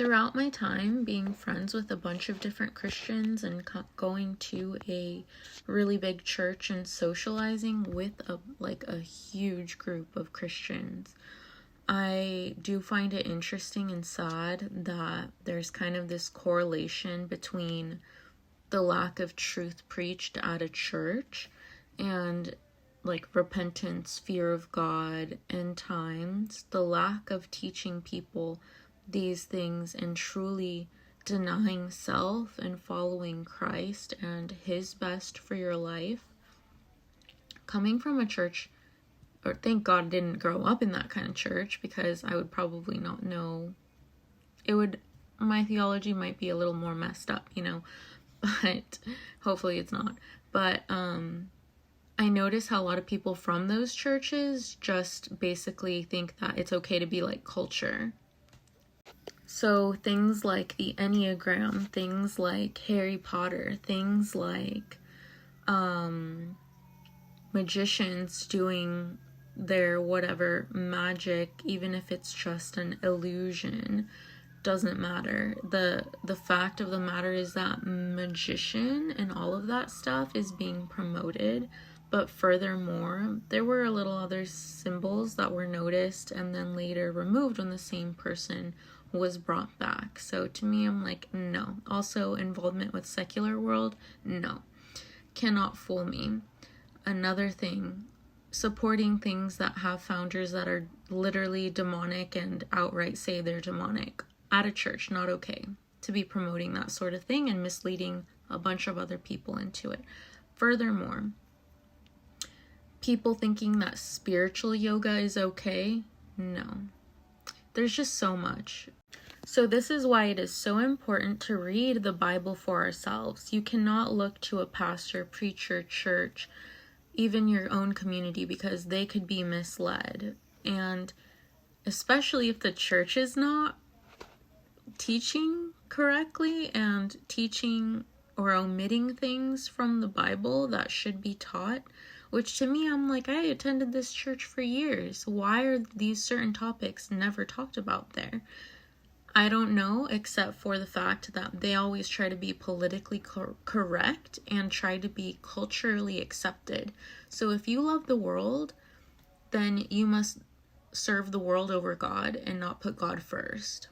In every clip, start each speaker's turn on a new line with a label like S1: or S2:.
S1: Throughout my time being friends with a bunch of different Christians and going to a really big church and socializing with a huge group of Christians, I do find it interesting and sad that there's kind of this correlation between the lack of truth preached at a church and like repentance, fear of God, end times, the lack of teaching people these things and truly denying self and following Christ and his best for your life. Coming from a church, or thank God didn't grow up in that kind of church, because I would probably not know. My theology might be a little more messed up, but hopefully it's not. But I notice how a lot of people from those churches just basically think that it's okay to be like culture. So things like the Enneagram, things like Harry Potter, things like magicians doing their whatever magic, even if it's just an illusion, doesn't matter. The fact of the matter is that magician and all of that stuff is being promoted. But furthermore, there were a little other symbols that were noticed and then later removed when the same person was brought back. So to me, I'm like, no. Also, involvement with secular world, no. Cannot fool me. Another thing, supporting things that have founders that are literally demonic and outright say they're demonic at a church, not okay to be promoting that sort of thing and misleading a bunch of other people into it. Furthermore, people thinking that spiritual yoga is okay, no. There's just so much. So this is why it is so important to read the Bible for ourselves. You cannot look to a pastor, preacher, church, even your own community, because they could be misled. And especially if the church is not teaching correctly and teaching or omitting things from the Bible that should be taught, which to me, I'm like, I attended this church for years. Why are these certain topics never talked about there? I don't know, except for the fact that they always try to be politically correct and try to be culturally accepted. So if you love the world, then you must serve the world over God and not put God first.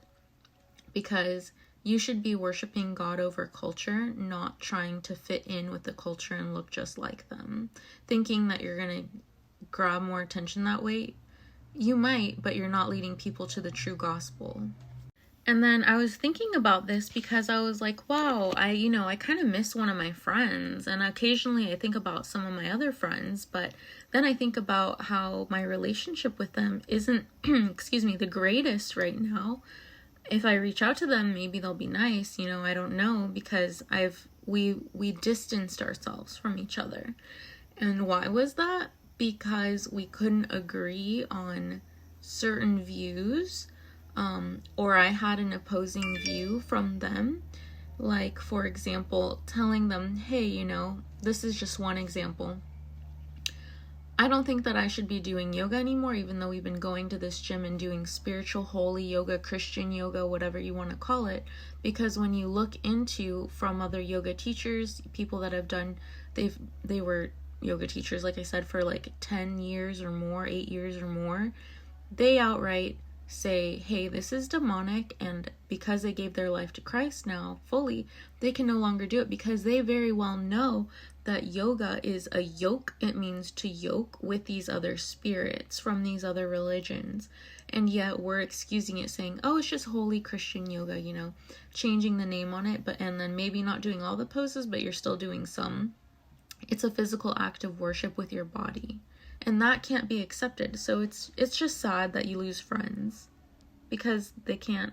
S1: Because you should be worshiping God over culture, not trying to fit in with the culture and look just like them. Thinking that you're going to grab more attention that way. You might, but you're not leading people to the true gospel. And then I was thinking about this because I was like, wow, I kind of miss one of my friends. And occasionally I think about some of my other friends, but then I think about how my relationship with them isn't, the greatest right now. If I reach out to them, maybe they'll be nice, I don't know, because we distanced ourselves from each other. And why was that? Because we couldn't agree on certain views, or I had an opposing view from them. Like, for example, telling them, hey, this is just one example. I don't think that I should be doing yoga anymore, even though we've been going to this gym and doing spiritual, holy yoga, Christian yoga, whatever you want to call it. Because when you look into from other yoga teachers, people that have done, they were yoga teachers, like I said, for like 10 years or more, 8 years or more, they outright say, hey, this is demonic, and because they gave their life to Christ now fully, they can no longer do it, because they very well know that yoga is a yoke. It means to yoke with these other spirits from these other religions, and yet we're excusing it, saying, oh, it's just holy Christian yoga, changing the name on it, and then maybe not doing all the poses, but you're still doing some. It's a physical act of worship with your body. And that can't be accepted. So it's just sad that you lose friends because they can't.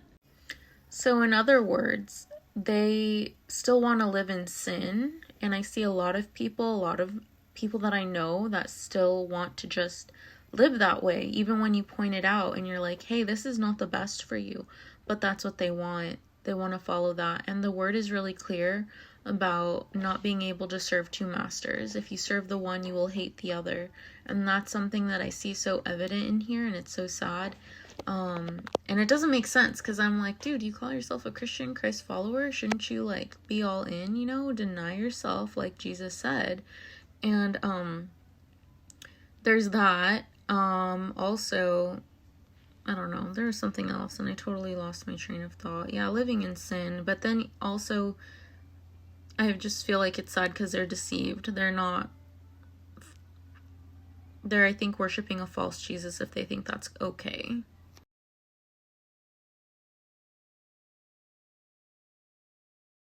S1: So in other words, they still want to live in sin. And I see a lot of people that I know that still want to just live that way. Even when you point it out and you're like, hey, this is not the best for you. But that's what they want. They want to follow that. And the word is really clear about not being able to serve two masters. If you serve the one, you will hate the other. And that's something that I see so evident in here, and it's so sad. And it doesn't make sense, because I'm like, dude, you call yourself a Christian Christ follower, shouldn't you like be all in, you know, deny yourself like Jesus said? And there's that. Also, I don't know, there was something else and I totally lost my train of thought. Yeah, living in sin, but then also I just feel like it's sad because they're deceived. They're, I think, worshiping a false Jesus if they think that's okay.